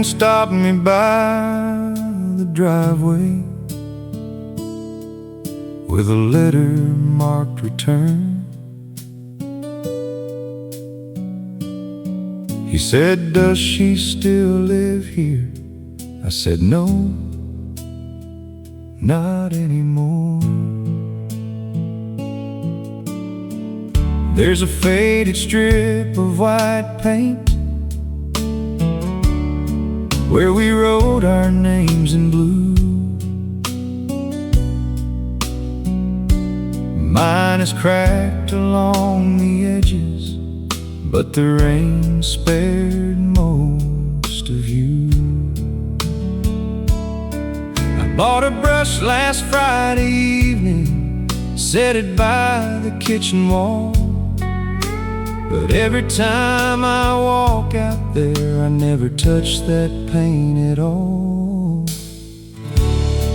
man stopped me by the driveway with a letter marked return. He said, "Does she still live here?" I said, "No, not anymore." There's a faded strip of white paint where we wrote our names in blue. Mine is cracked along the edges, but the rain spared most of you. I bought a brush last Friday evening, set it by the kitchen wall. But every time I walk out there, I never touch that paint at all.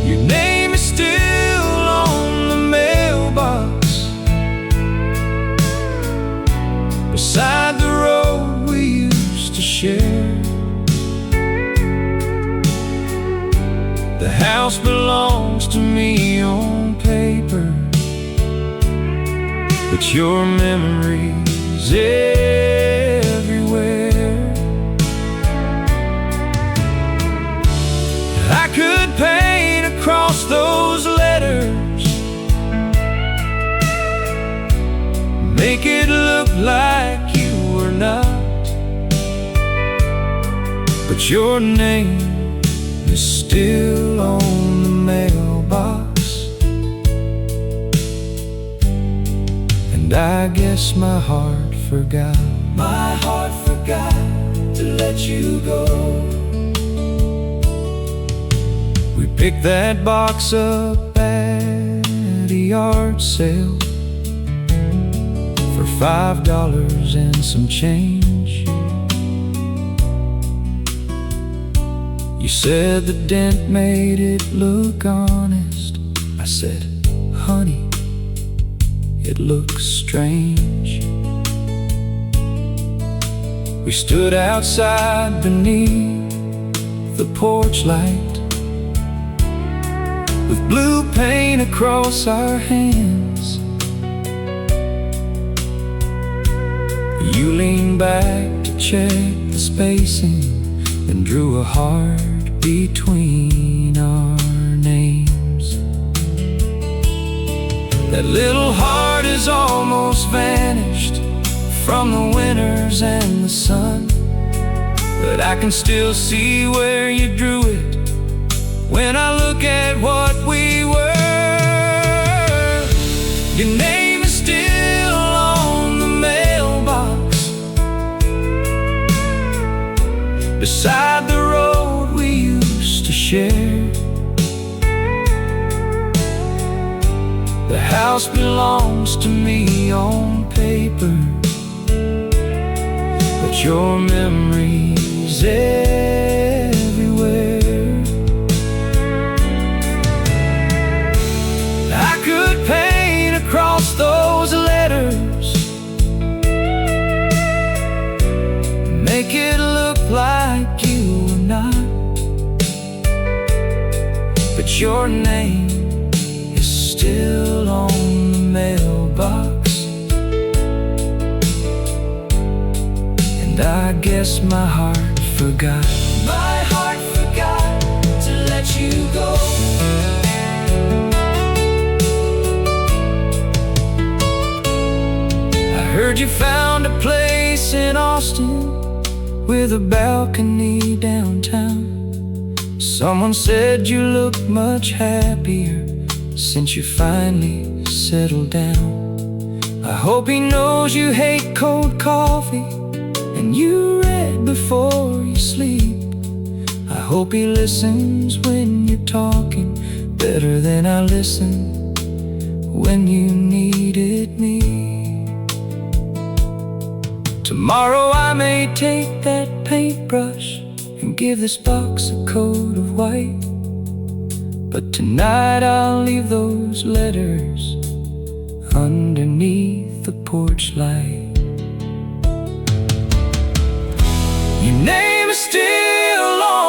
Your name is still on the mailbox beside the road we used to share. The house belongs to me on paper, but your memory's everywhere. I could paint across those letters, make it look like you were not, but your name is still on the mailbox. And I guess my heart forgot. My heart forgot to let you go. We picked that box up at a yard sale for $5 and some change. You said the dent made it look honest. I said, "Honey, it looks strange." We stood outside beneath the porch light with blue paint across our hands. You leaned back to check the spacing, then drew a heart between our names. That little heart is almost vanished from the winters and the sun, but I can still see where you drew it when I look at what we were. Your name is still on the mailbox beside the road we used to share. The house belongs to me on paper, but your memory's everywhere. I could paint across those letters, make it look like you were not, but your name is still on the mailbox. I guess my heart forgot. My heart forgot to let you go. I heard you found a place in Austin with a balcony downtown. Someone said you look much happier since you finally settled down. I hope he knows you hate cold coffee and you read before you sleep. I hope he listens when you're talking better than I listened when you needed me. Tomorrow I may take that paintbrush and give this box a coat of white, but tonight I'll leave those letters underneath the porch light. Your name is still on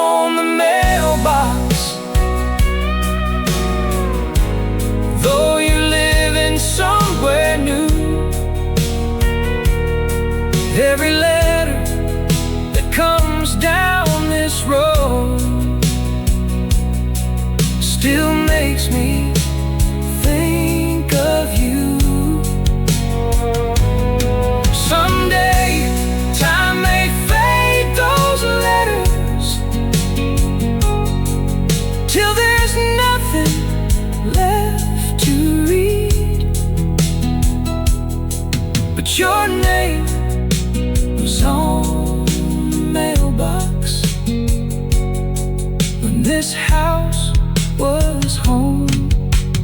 this house was home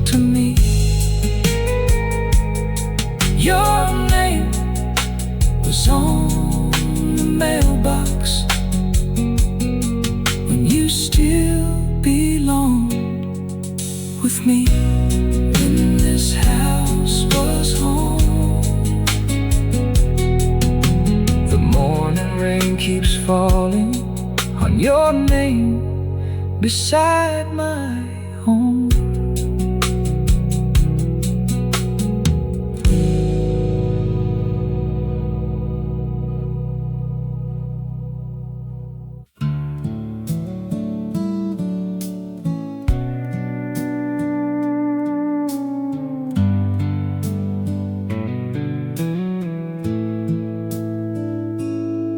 to me. Your name was on the mailbox when you still belonged with me. When this house was home. The morning rain keeps falling on your name beside my home.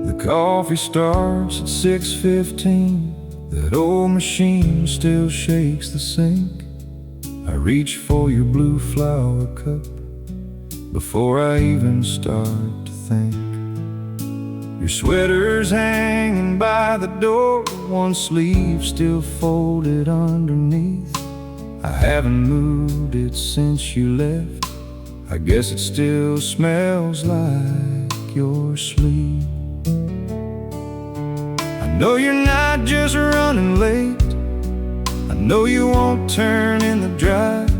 The coffee starts at 6:15. That old machine still shakes the sink. I reach for your blue flower cup before I even start to think. Your sweater's hanging by the door, one sleeve still folded underneath. I haven't moved it since you left. I guess it still smells like your sleep. I know you're not just running late. I know you won't turn in the drive,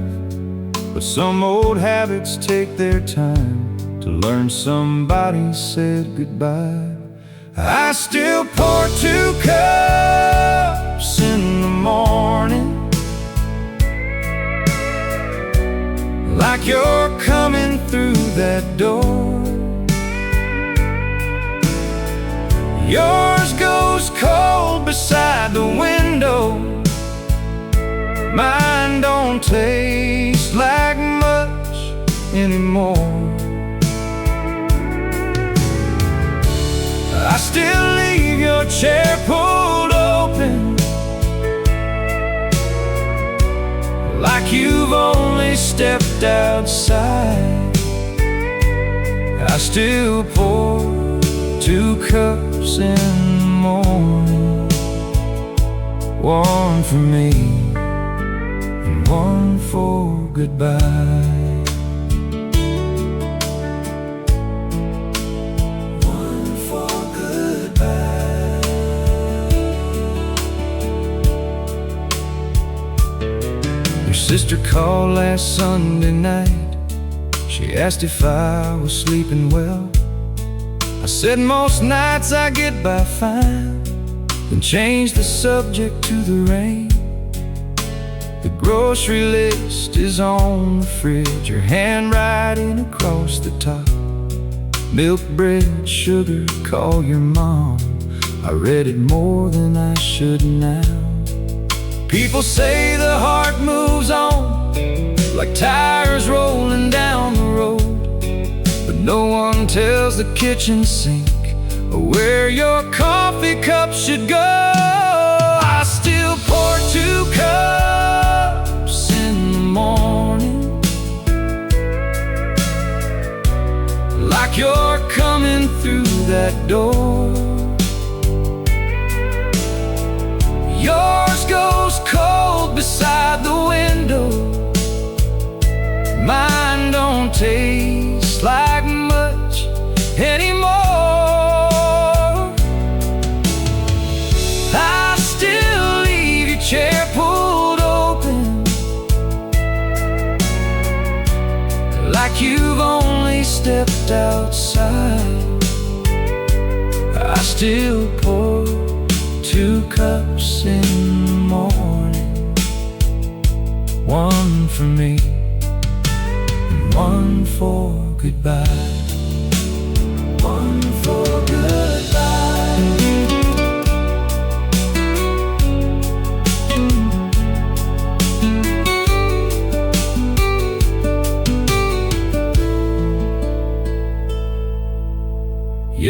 but some old habits take their time to learn somebody said goodbye. I still pour 2 cups in the morning, like you're coming through that door. Yours goes cold beside the window. Mine don't taste like much anymore. I still leave your chair pulled open, like you've only stepped outside. I still pour 2 cups in the morning, one for me and one for goodbye. One for goodbye. Your sister called last Sunday night. She asked if I was sleeping well. I said most nights I get by fine, then changed the subject to the rain. The grocery list is on the fridge, your handwriting across the top. Milk, bread, sugar, call your mom. I read it more than I should now. People say the heart moves on, like tires rolling down the road, but no one tells the kitchen sink where your coffee cup should go. I still pour 2 cups in the morning, like you're coming through that door. Yours goes cold beside the window. Mine don't taste like much anymore. I still leave your chair pulled open, like you've only stepped outside. I still pour 2 cups in the morning, one for me and one for goodbye. One for goodbye.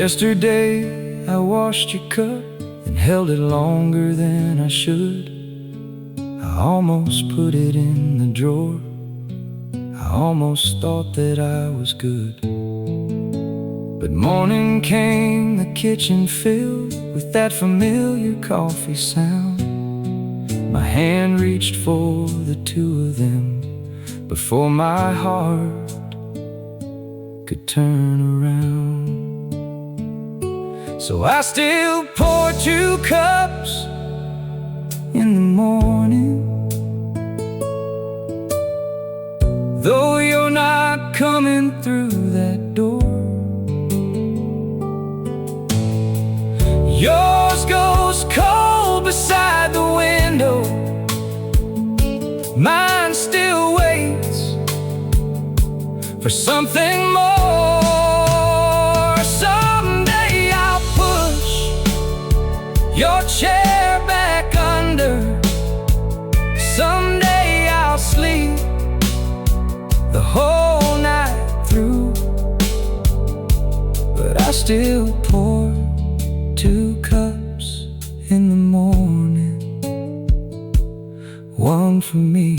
Yesterday I washed your cup and held it longer than I should. I almost put it in the drawer. I almost thought that I was good. But morning came, the kitchen filled with that familiar coffee sound. My hand reached for the two of them before my heart could turn around. So I still pour 2 cups in the morning, though you're not coming through that door. Yours goes cold beside the window, mine still waits for something more. Someday I'll push your chair back under. Someday I'll sleep the whole night through, but I still pour 2 cups in the morning, one for me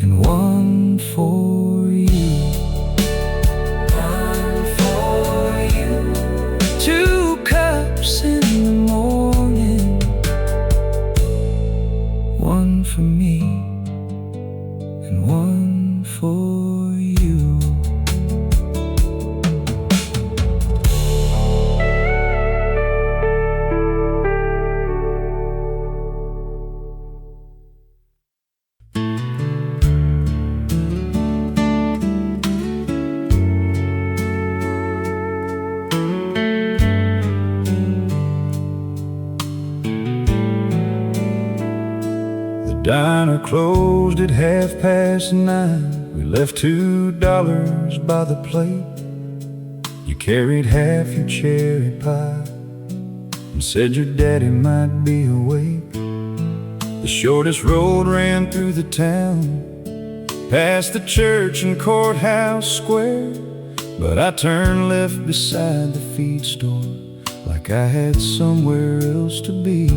and one for you. One for you. 2 cups in the morning, one for me and one for you. Diner closed at 9:30. We left $2 by the plate. You carried half your cherry pie and said your daddy might be awake. The shortest road ran through the town, past the church and courthouse square, but I turned left beside the feed store, like I had somewhere else to be.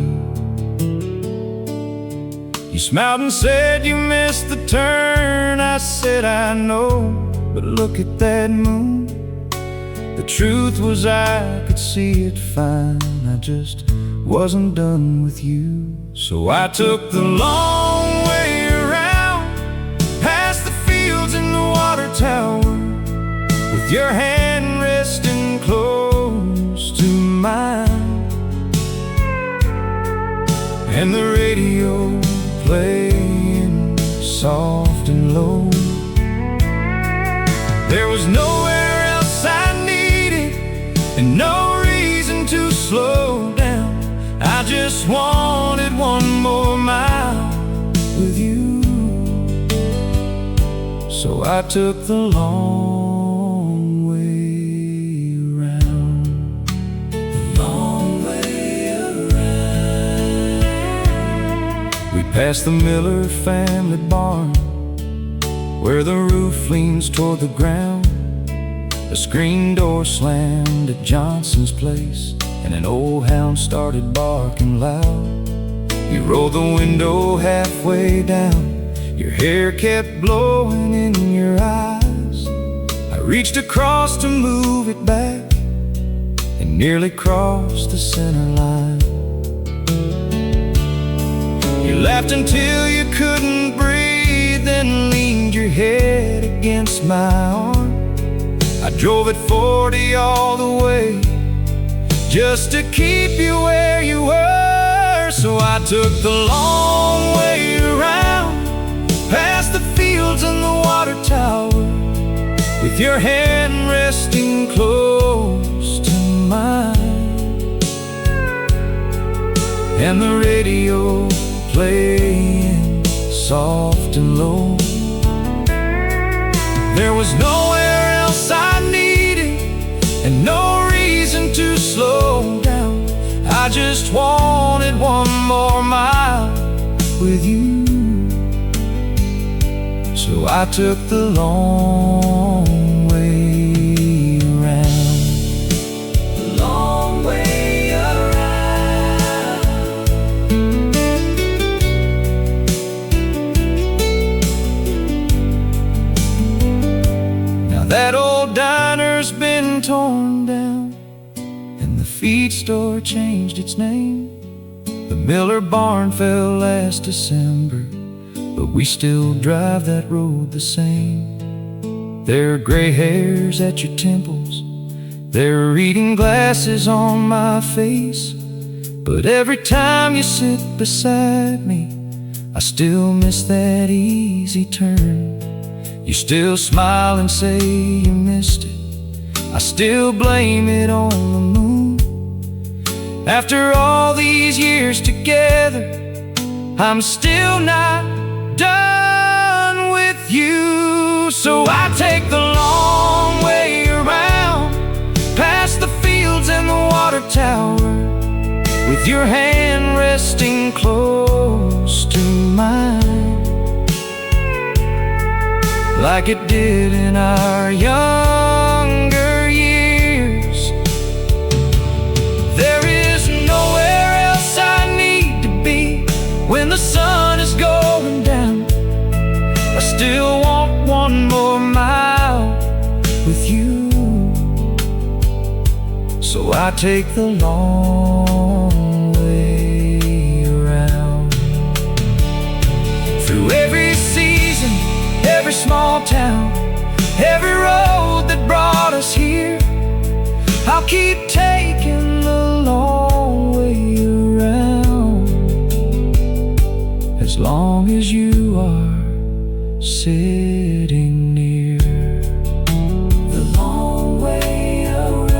You smiled and said you missed the turn. I said I know, but look at that moon. The truth was I could see it fine, I just wasn't done with you. So I took the long way around, past the fields and the water tower, with your hand resting close to mine, and the radio playing soft and low. There was nowhere else I needed, and no reason to slow down. I just wanted one more mile with you. So I took the long way around. The long way around. We passed the Miller family barn, where the roof leans toward the ground. A screen door slammed at Johnson's place, and an old hound started barking loud. You rolled the window halfway down, your hair kept blowing in your eyes. I reached across to move it back, and nearly crossed the center line. You laughed until you couldn't breathe, then leaned your head against my arm. I drove at 40 all the way, just to keep you where you were. So I took the long way around, past the fields and the water tower, with your hand resting close to mine, and the radio playing soft and low. There was nowhere else I needed, and no reason to slow down. I just wanted one more mile with you. So I took the long way around. The long way around. Now that old diner's been torn down, and the feed store changed its name. The Miller barn fell last December, but we still drive that road the same. There are gray hairs at your temples, there are reading glasses on my face, but every time you sit beside me, I still miss that easy turn. You still smile and say you missed it, I still blame it on the moon. After all these years together, I'm still not done with you. So I take the long way around, past the fields and the water tower, with your hand resting close to mine, like it did in our younger years. There is nowhere else I need to be when the sun is going down. I still want one more mile with you. So I take the long way around, through every season, every small town, every road that brought us here. I'll keep taking the long way around, as long as you are sitting near. The long way around.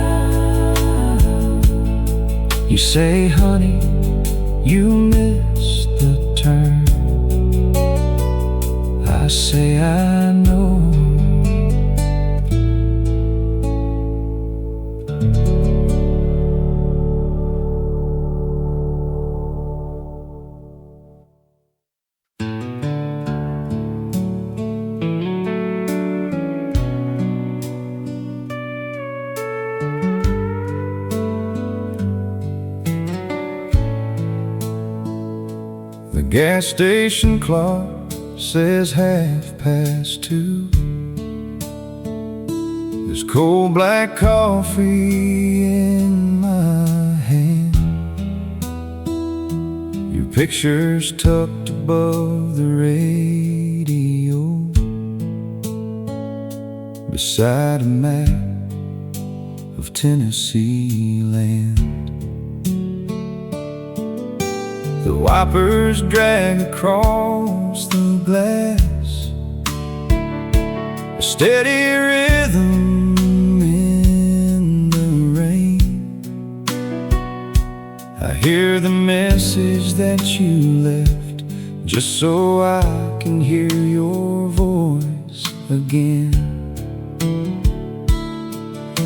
You say, honey, you missed the turn. I say, I know. The gas station clock says 2:30. There's cold black coffee in my hand. Your picture's tucked above the radio, beside a map of Tennessee land. The wipers drag across the glass, a steady rhythm in the rain. I hear the message that you left, just so I can hear your voice again.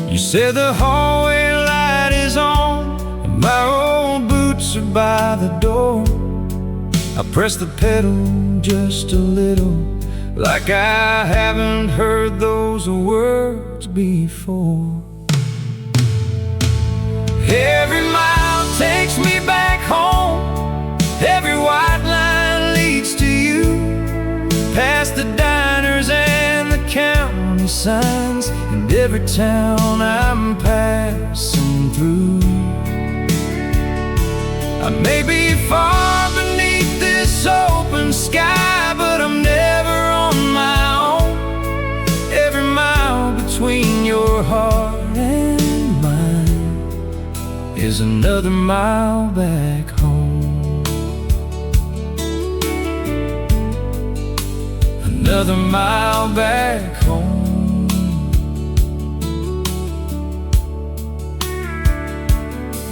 You said the hallway light is on, and my old boots are by the door. I press the pedal just a little, like I haven't heard those words before. Every mile takes me back home, every white line leads to you, past the diners and the county signs, and every town I'm passing through. I may be far beneath this open sky, but I'm never on my own. Every mile between your heart and mine is another mile back home. Another mile back home.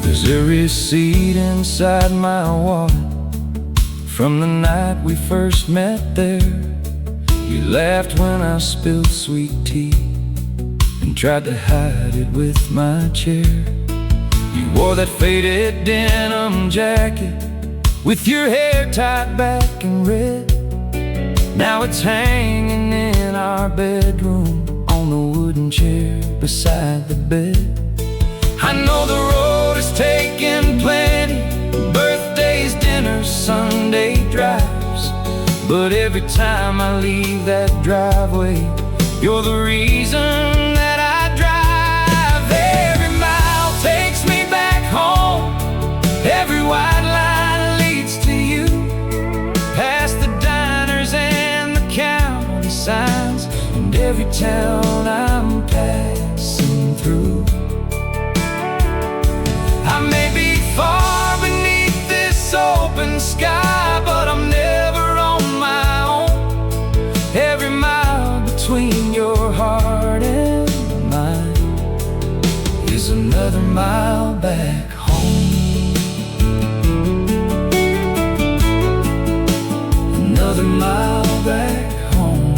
There's a receipt inside my wallet from the night we first met there. You laughed when I spilled sweet tea and tried to hide it with my chair. You wore that faded denim jacket with your hair tied back in red. Now it's hanging in our bedroom on the wooden chair beside the bed. I know the road has taken plenty, birthdays, dinners, Sunday drives, but every time I leave that driveway, you're the reason that I drive. Every mile takes me back home, every white line town I'm passing through. I may be far beneath this open sky, but I'm never on my own. Every mile between your heart and mine is another mile back home. Another mile back home.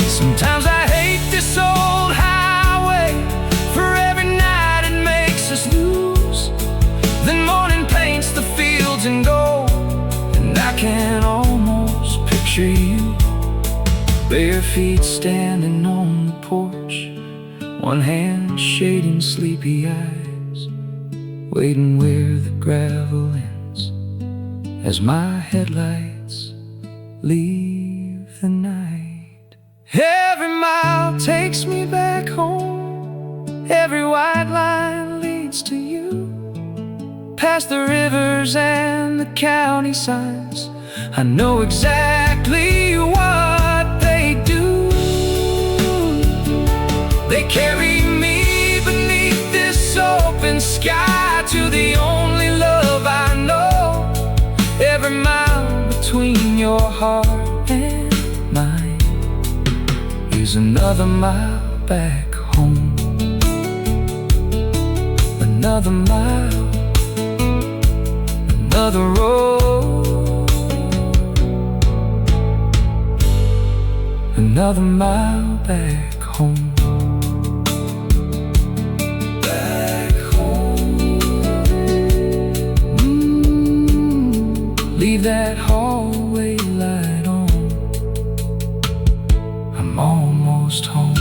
Sometimes I hate this old highway. For every night it makes us lose. Then morning paints the fields in gold, and I can almost picture you, bare feet standing on the porch, one hand shading sleepy eyes, waiting where the gravel ends as my headlights leave the night. Every mile takes me back home. Every white line leads to you. Past the rivers and the county signs, I know exactly what they do. They carry me beneath this open sky to the only love I know. Every mile between your heart and mine is another mile back home. Another mile, another road, another mile back home. Back home. Leave that hallway light on. I'm almost home.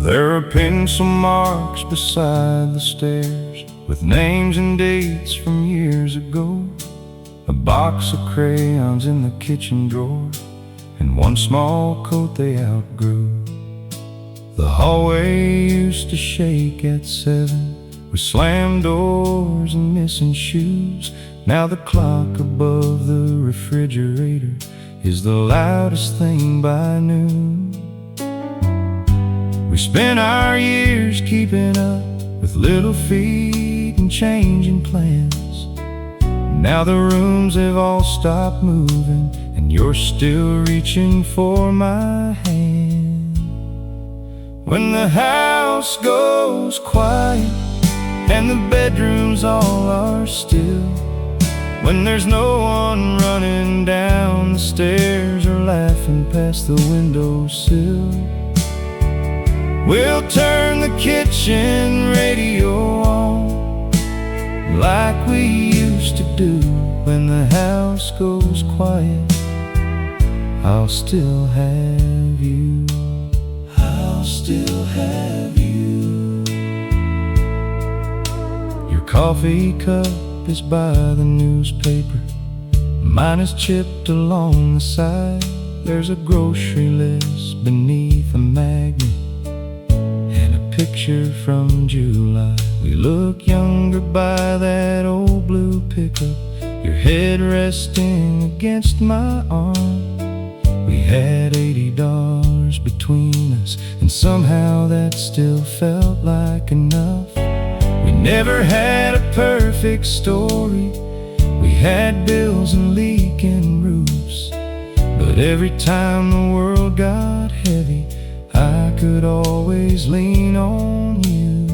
There are pencil marks beside the stairs with names and dates from years ago. A box of crayons in the kitchen drawer, and one small coat they outgrew. The hallway used to shake at 7 with slammed doors and missing shoes. Now the clock above the refrigerator is the loudest thing by noon. We spent our years keeping up with little feet and changing plans. Now the rooms have all stopped moving, and you're still reaching for my hand. When the house goes quiet and the bedrooms all are still, when there's no one running down the stairs or laughing past the windowsill, we'll turn the kitchen radio on like we used to do. When the house goes quiet, I'll still have you. I'll still have you. Your coffee cup is by the newspaper, mine is chipped along the side. There's a grocery list beneath a magnet, picture from July. We look younger by that old blue pickup, your head resting against my arm. We had $80 between us, and somehow that still felt like enough. We never had a perfect story. We had bills and leaking roofs, but every time the world got heavy, I could always lean on you.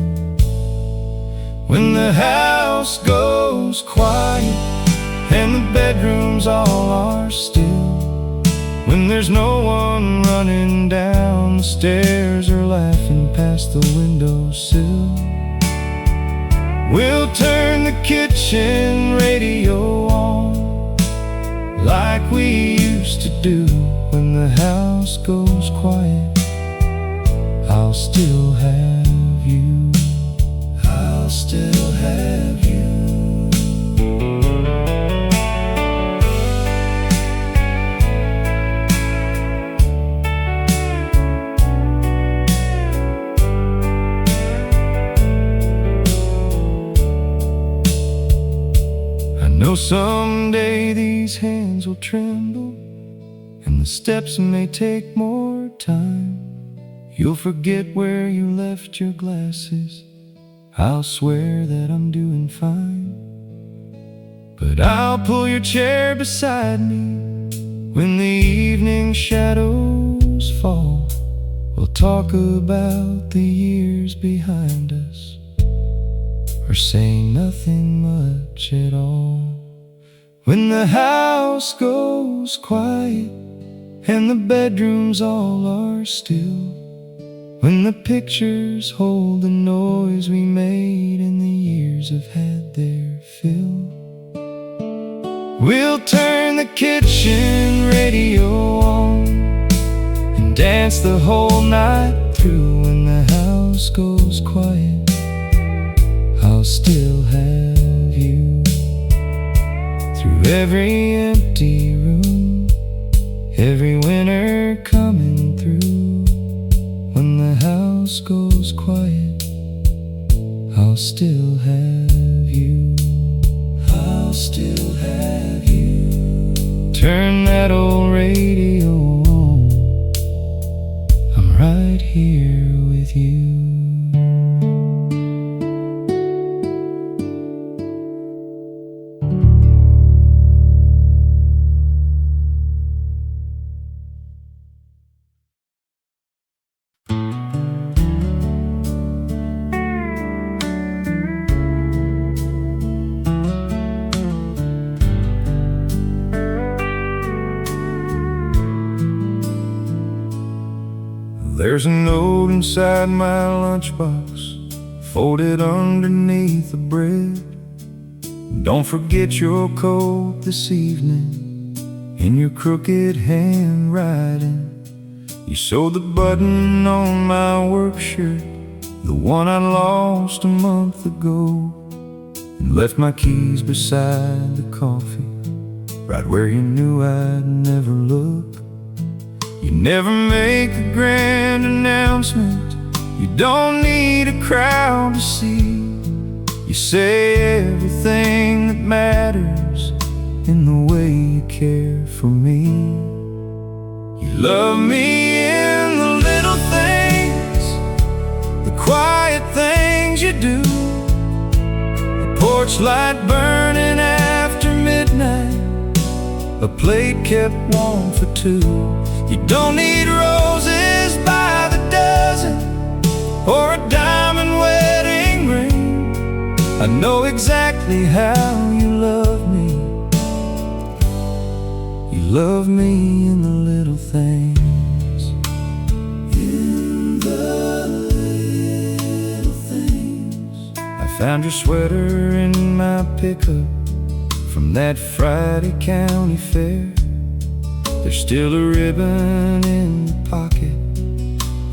When the house goes quiet and the bedrooms all are still, when there's no one running down the stairs or laughing past the windowsill, we'll turn the kitchen radio on like we used to do. When the house goes quiet, I'll still have you. I'll still have you. I know someday these hands will tremble, and the steps may take more time. You'll forget where you left your glasses. I'll swear that I'm doing fine. But I'll pull your chair beside me when the evening shadows fall. We'll talk about the years behind us, or say nothing much at all. When the house goes quiet and the bedrooms all are still, when the pictures hold the noise we made and the years have had their fill, we'll turn the kitchen radio on and dance the whole night through. When the house goes quiet, I'll still have you. Through every empty room, every winter coming through, when the house goes quiet, I'll still have you. I'll still have you. Turn that old radio on, I'm right here with you. There's a note inside my lunchbox, folded underneath the bread. Don't forget your coat this evening in your crooked handwriting. You sewed the button on my work shirt, the one I lost a month ago, and left my keys beside the coffee, right where you knew I'd never look. You never make a grand announcement, you don't need a crowd to see. You say everything that matters in the way you care for me. You love me in the little things, the quiet things you do. The porch light burning after midnight, a plate kept warm for two. You don't need roses by the dozen or a diamond wedding ring. I know exactly how you love me. You love me in the little things. In the little things. I found your sweater in my pickup from that Friday county fair. There's still a ribbon in the pocket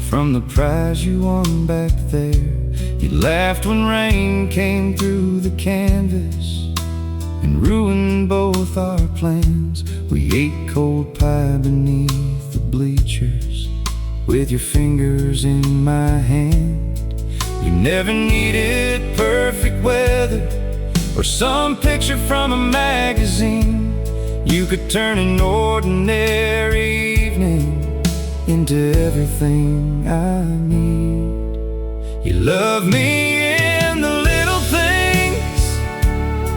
from the prize you won back there. You laughed when rain came through the canvas and ruined both our plans. We ate cold pie beneath the bleachers with your fingers in my hand. You never needed perfect weather or some picture from a magazine. You could turn an ordinary evening into everything I need. You love me in the little things,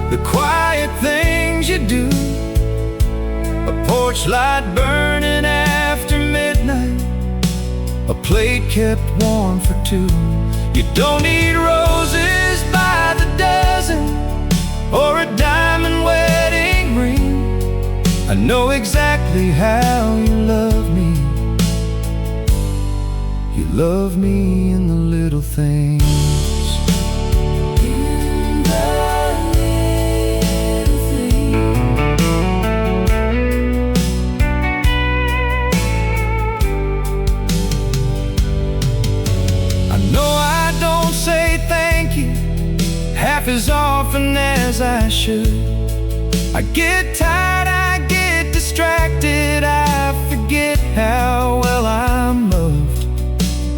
the quiet things you do. A porch light burning after midnight, a plate kept warm for two. You don't need roses by the dozen or a diamond wedding ring. I know exactly how you love me. You love me in the little things. In the little things. I should. I get tired, I get distracted, I forget how well I'm loved.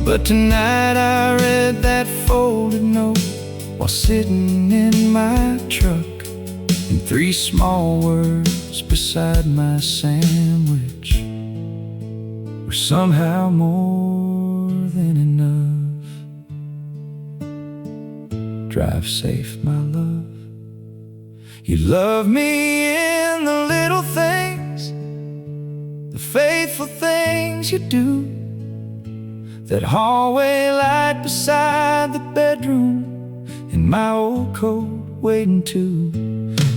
But tonight I read that folded note while sitting in my truck, and 3 small words beside my sandwich were somehow more than enough. Drive safe, my love. You love me in the little things, the faithful things you do. That hallway light beside the bedroom, and my old coat waiting too.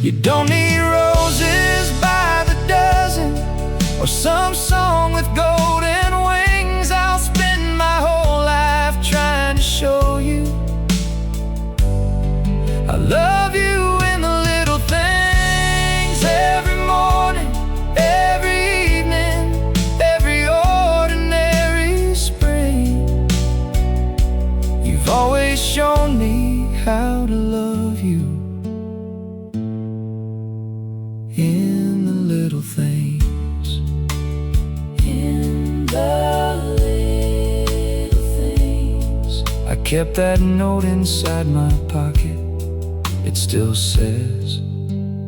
You don't need roses by the dozen, or some song with golden wings. I'll spend my whole life trying to show you I love you in the little things. Every morning, every evening, every ordinary spring. You've always shown me how to love you in the little things. In the little things. I kept that note inside my pocket. It still says,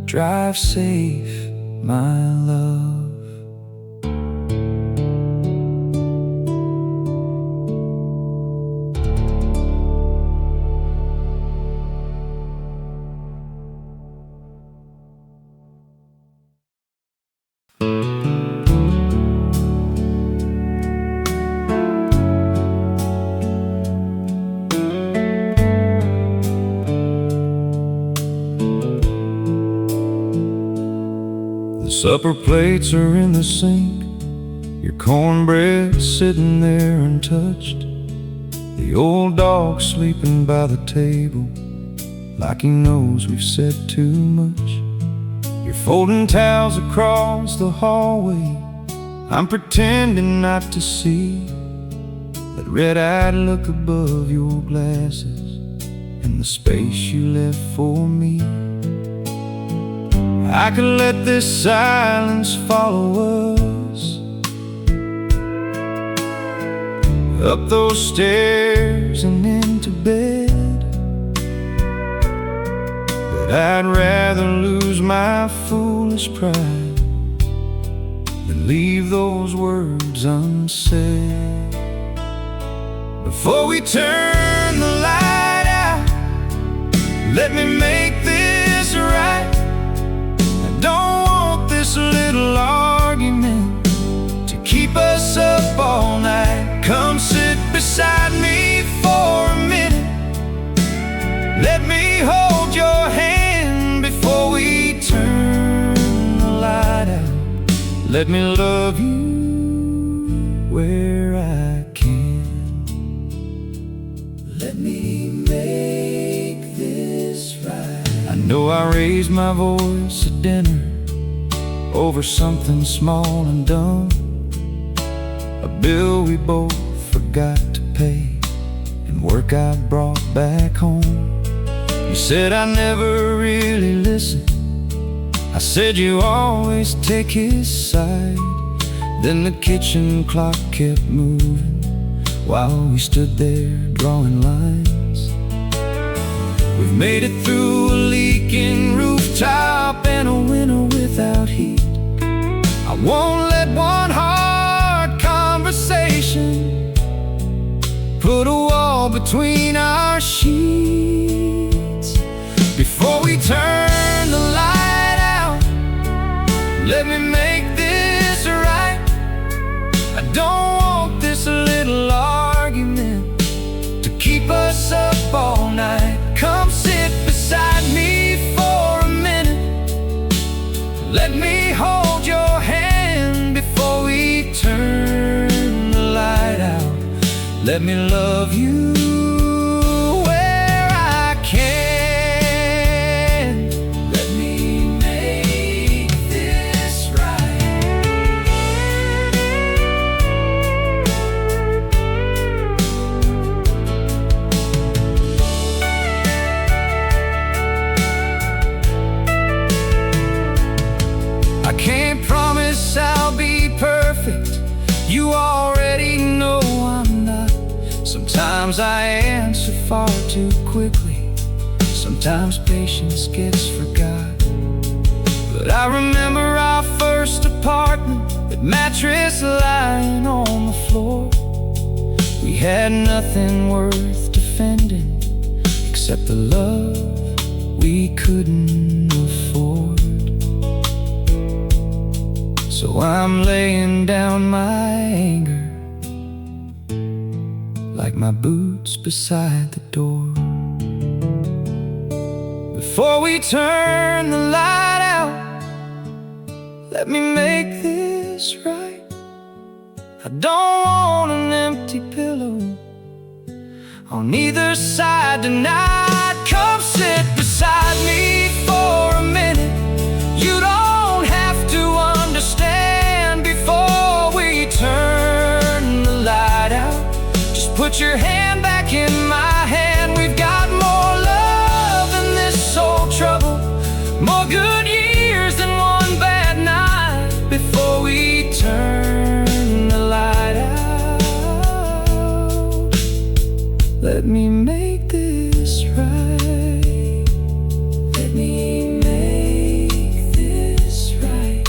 drive safe, my love. Supper plates are in the sink, your cornbread sitting there untouched, the old dog sleeping by the table like he knows we've said too much. You're folding towels across the hallway, I'm pretending not to see that red-eyed look above your glasses and the space you left for me. I could let this silence follow us up those stairs and into bed, but I'd rather lose my foolish pride than leave those words unsaid. Before we turn the light out, let me make this right. Don't want this little argument to keep us up all night. Come sit beside me for a minute. Let me hold your hand before we turn the light out. Let me love you where I can. Let me make this right. I know I raised my voice at dinner over something small and dumb, a bill we both forgot to pay and work I brought back home. You said I never really listened, I said you always take his side. Then the kitchen clock kept moving while we stood there drawing lines. We've made it through a leaking rooftop and a winter without heat. I won't let one hard conversation put a wall between our sheets. Before we turn the light out, let me make this right. I don't want this little argument to keep us up all night. Come sit beside me for a minute. Let me hold your hand before we turn the light out. Let me love you where I can. Let me make this right. I can't promise I'll be perfect, you already know I'm not. Sometimes I answer far too quickly, sometimes patience gets forgot. But I remember our first apartment, that mattress lying on the floor. We had nothing worth defending except the love we couldn't afford. So I'm laying down my anger like my boots beside the door. Before we turn the light out, let me make this right. I don't want an empty pillow on either side tonight. Come sit beside me for a minute. You don't have to understand before we turn the light out. Just put your hand back in my hand. We've got more love than this old trouble, more good years than one bad night. Before we turn the light out, let me make this right. Let me make this right.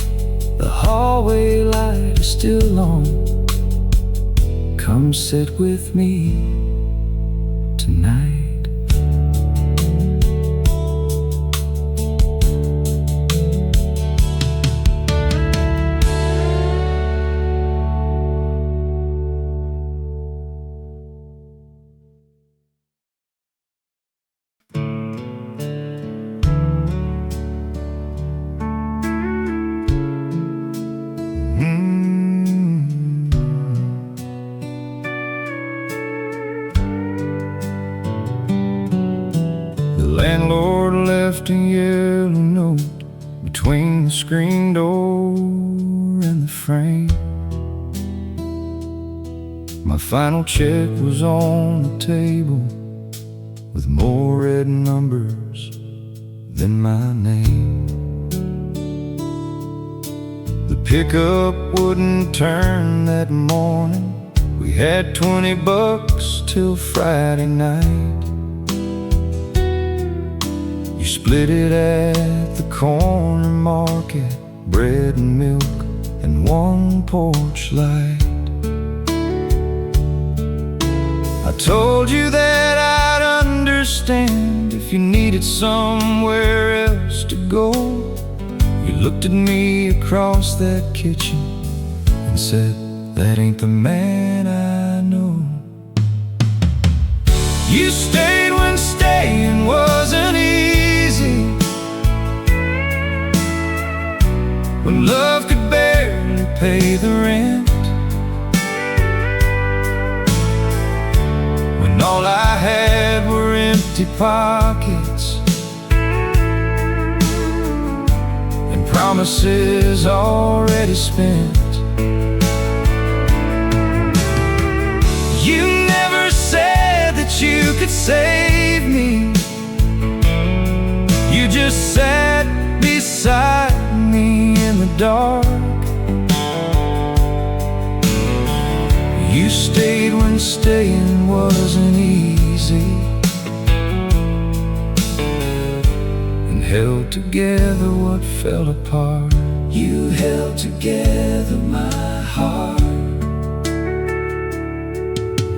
The hallway light is still on. Come sit with me tonight. Landlord left a yellow note between the screen door and the frame. My final check was on the table with more red numbers than my name. The pickup wouldn't turn that morning. We had $20 till Friday night. You split it at the corner market, bread and milk and one porch light. I told you that I'd understand if you needed somewhere else to go. You looked at me across that kitchen and said, that ain't the man I know. You stayed when staying wasn't easy, when love could barely pay the rent, when all I had were empty pockets and promises already spent. You never said that you could save me. You just sat beside me in the dark. You stayed when staying wasn't easy, and held together what fell apart. You held together my heart.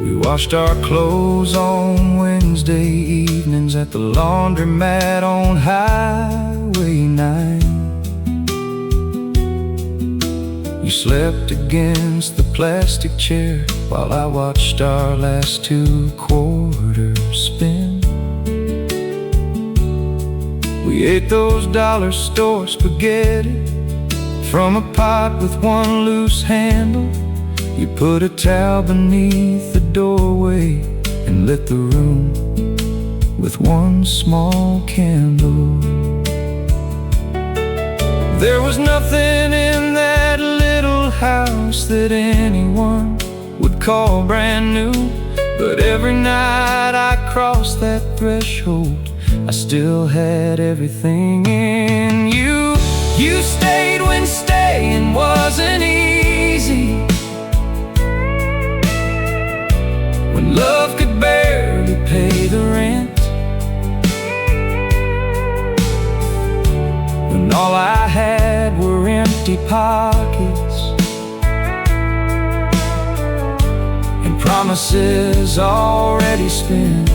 We washed our clothes on Wednesday evenings at the laundromat on Highway 9. You slept against the plastic chair while I watched our last 2 quarters spin. We ate those dollar store spaghetti from a pot with one loose handle. You put a towel beneath the doorway and lit the room with one small candle. There was nothing in that little house that anyone would call brand new, but every night I crossed that threshold, I still had everything in you. You stayed when empty pockets and promises already spent.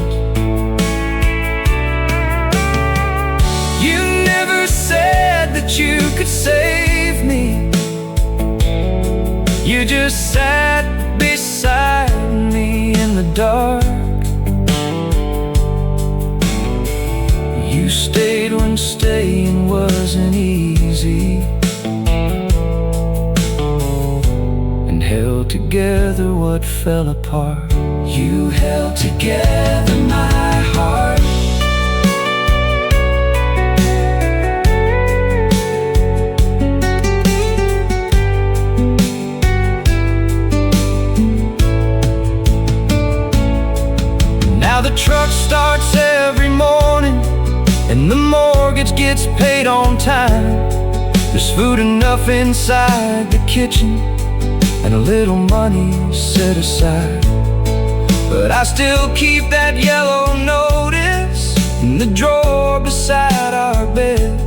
You never said that you could save me. You just sat beside me in the dark. You stayed when staying wasn't easy, and held together what fell apart. You held together my heart. Now the truck starts every morning, and the mortgage gets paid on time. There's food enough inside the kitchen, and a little money set aside. But I still keep that yellow notice in the drawer beside our bed,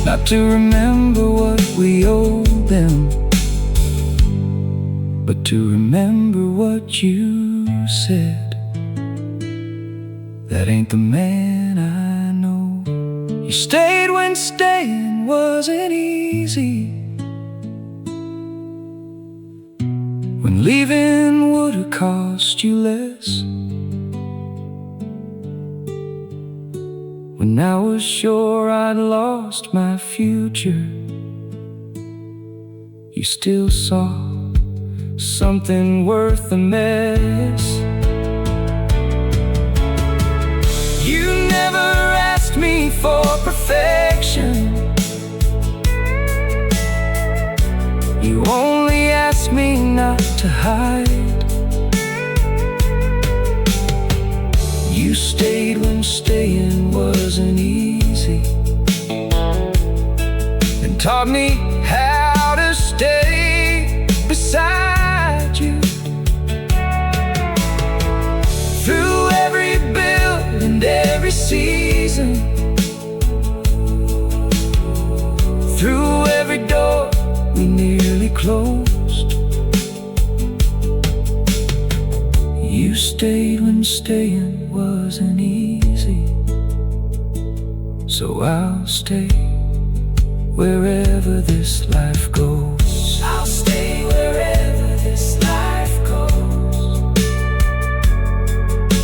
not to remember what we owe them, but to remember what you said. That ain't the man I know. You stayed when staying wasn't easy, when leaving would've cost you less, when I was sure I'd lost my future. You still saw something worth the mess. You never asked me for perfection. You only asked me not to hide. You stayed when staying wasn't easy, and taught me how to stay beside you. Through every bill and every season, through every door we nearly closed, you stayed when staying wasn't easy. So I'll stay wherever this life goes. I'll stay wherever this life goes.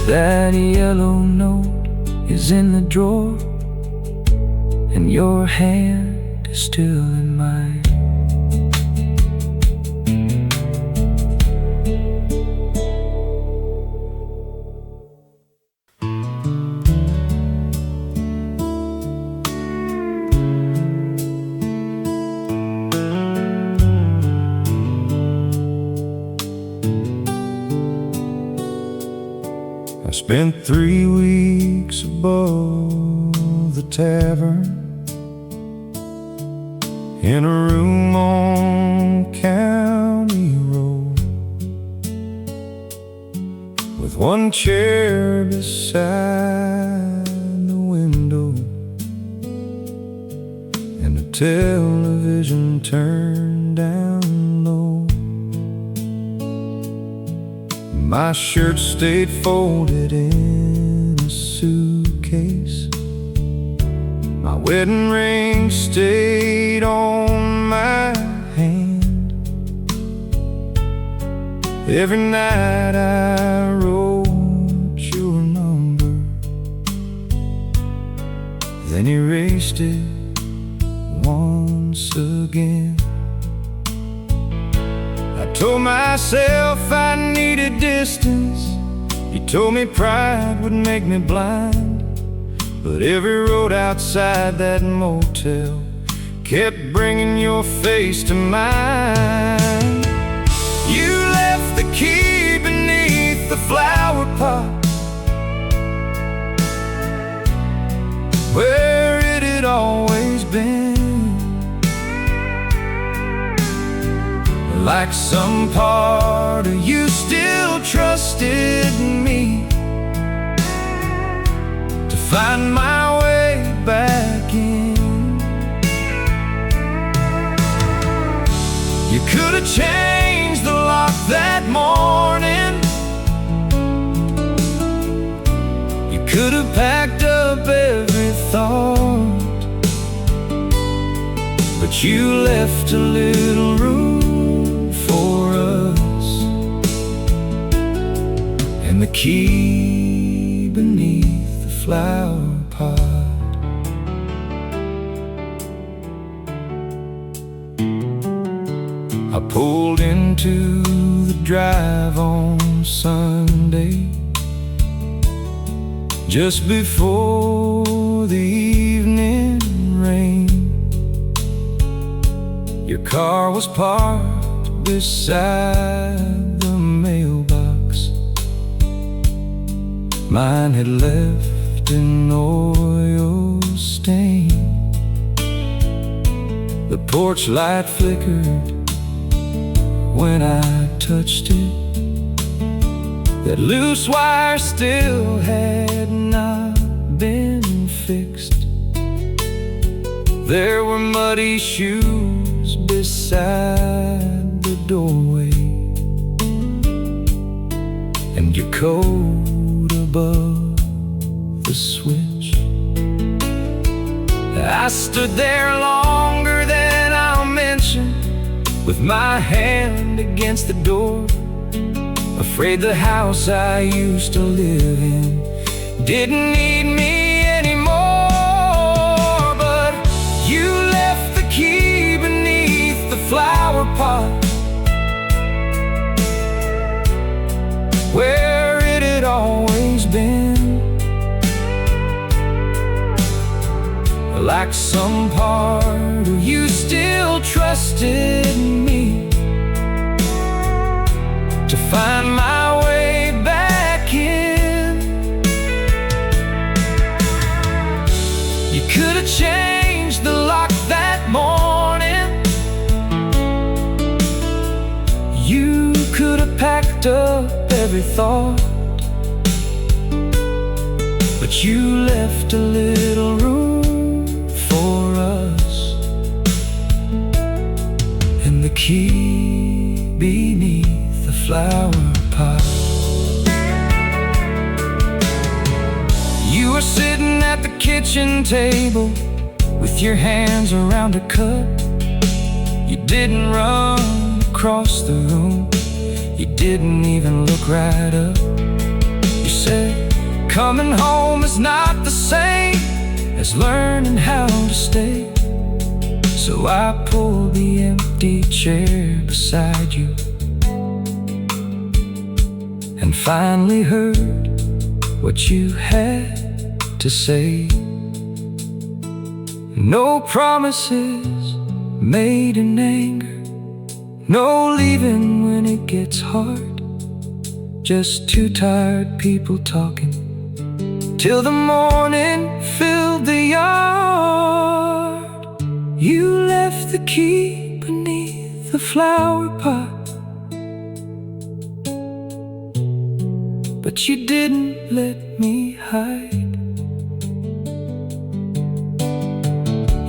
That yellow note is in the drawer, and your hand is still in mine. Spent 3 weeks above the tavern, in a room on County Road, with one chair beside the window, and a television turned down low. My shirt stayed folded in a suitcase, my wedding ring stayed on my hand. Every night I wrote your number, then erased it once again. I told myself I needed distance. You told me pride would make me blind, but every road outside that motel kept bringing your face to mine. You left the key beneath the flower pot, where it had always been. Like some part of you still trusted me to find my way back in. You could have changed the lock that morning. You could have packed up every thought, but you left a little room for us, and the key beneath the flower pot. I pulled into the drive on Sunday, just before the evening rain. Your car was parked beside the mailbox. Mine had left an oil stain. The porch light flickered when I touched it. That loose wire still had not been fixed. There were muddy shoes beside the doorway, and your coat above the switch. I stood there longer than I'll mention, with my hand against the door, afraid the house I used to live in didn't need me anymore. But you left the key beneath the flower pot, where it had always been. Like some part of you still trusted me to find my way back in. You could have changed the lock that morning. You could have packed up every thought, but you left a little room for us, and the key beneath the flower pot. You were sitting at the kitchen table with your hands around a cup. You didn't run across the room, you didn't even look right up. You said, coming home is not the same as learning how to stay. So I pulled the empty chair beside you and finally heard what you had to say. No promises made in anger, no leaving when it gets hard. Just two tired people talking till the morning filled the yard. You left the key beneath the flower pot, but you didn't let me hide.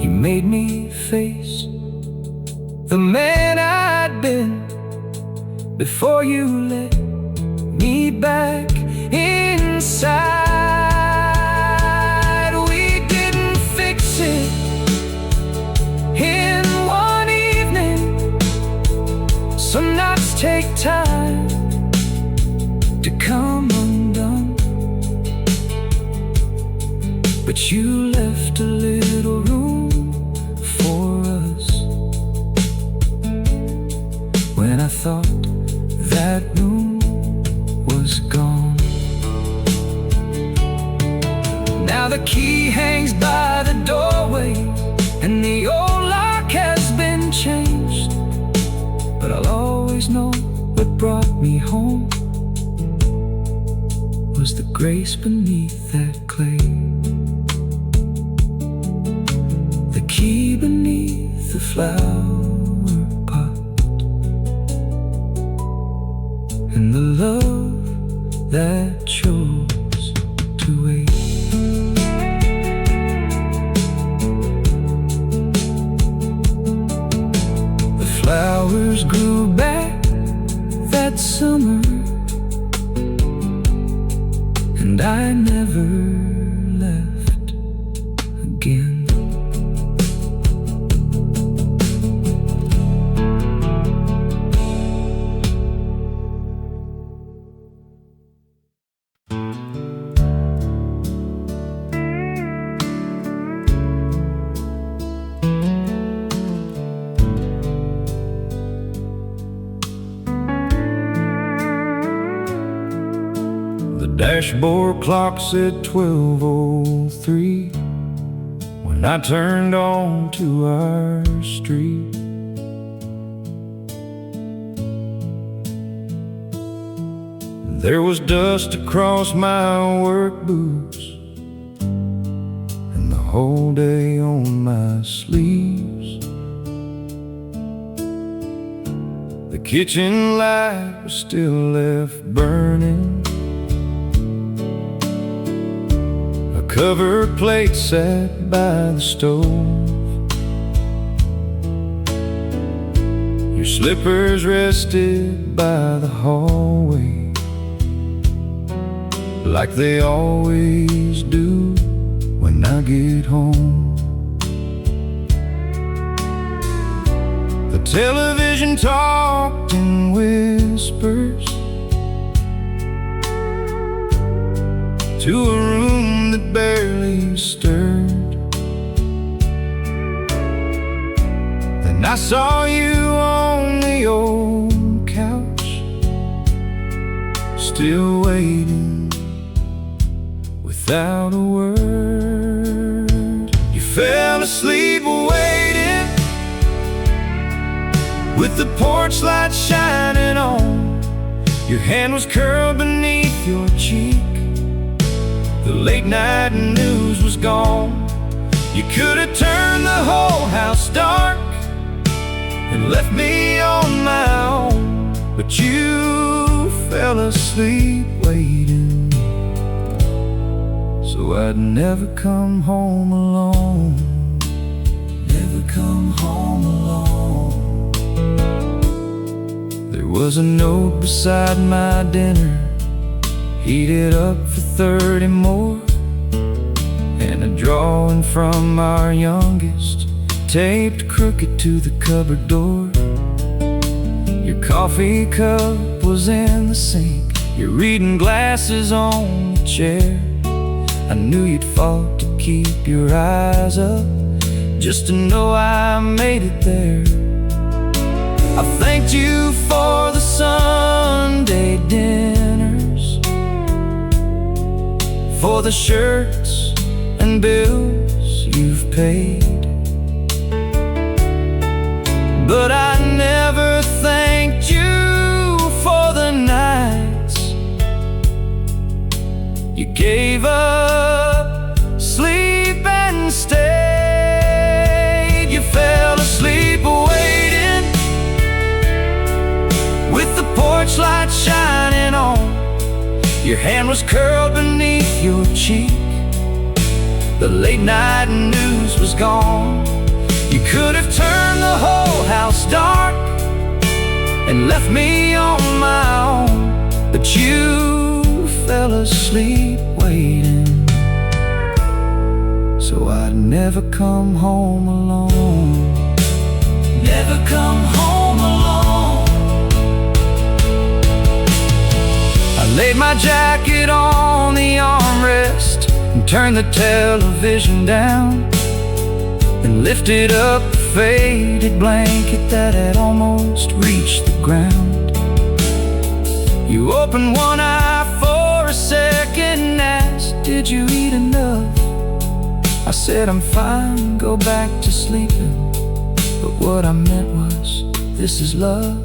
You made me face the man I'd been before you let me back inside. We didn't fix it in one evening. Some nights take time to come undone, but you left a little room for us when I thought that room was gone. Now the key hangs by the doorway, and the old lock has been changed, but I'll always know what brought me home was the grace beneath that clay. The key beneath the flower pot, and the love that chose to wait. The flower flowers grew back that summer, and I never left again. Dashboard clock said 12:03 when I turned on to our street. There was dust across my work boots and the whole day on my sleeves. The kitchen light was still left burning. Covered plate sat by the stove. Your slippers rested by the hallway, like they always do when I get home. The television talked in whispers to a room that barely stirred. Then I saw you on the old couch, still waiting without a word. You fell asleep waiting, with the porch light shining on. Your hand was curled beneath your cheek. The late night news was gone. You could have turned the whole house dark and left me on my own, but you fell asleep waiting, so I'd never come home alone. Never come home alone. There was a note beside my dinner, heated up for 30 more, and a drawing from our youngest, taped crooked to the cupboard door. Your coffee cup was in the sink, your reading glasses on the chair. I knew you'd fought to keep your eyes up, just to know I made it there. I thanked you for the Sunday dinners, for the shirts and bills you've paid, but I never thanked you for the nights you gave up sleep and stayed. You fell asleep waiting, with the porch light shining on. Your hand was curled beneath your cheek. The late night news was gone. You could have turned the whole house dark and left me on my own, but you fell asleep waiting, so I'd never come home alone. Never come home alone. I laid my jacket on the armrest and turned the television down, and lifted up the faded blanket that had almost reached the ground. You opened one eye for a second and asked, did you eat enough? I said, I'm fine, go back to sleeping. But what I meant was, this is love,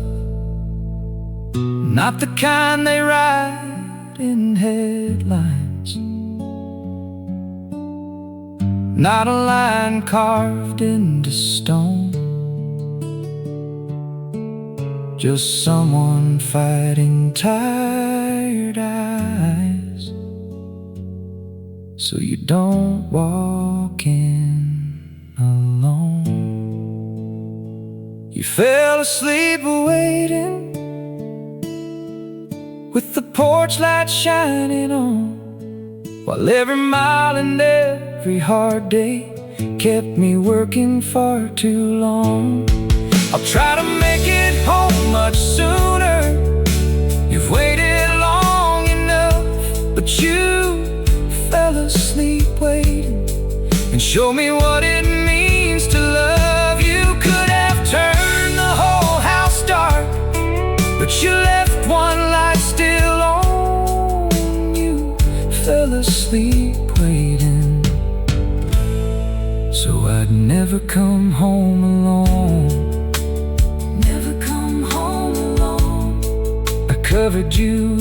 not the kind they write in headlines, not a line carved into stone, just someone fighting tired eyes, so you don't walk in alone. You fell asleep waiting, with the porch light shining on, while every mile and every hard day kept me working far too long. I'll try to make it home much sooner. You've waited long enough, but you fell asleep waiting, and show me what it means to love. You could have turned the whole house dark, but you left one light still on. You fell asleep waiting, so I'd never come home alone. Never come home alone. I covered you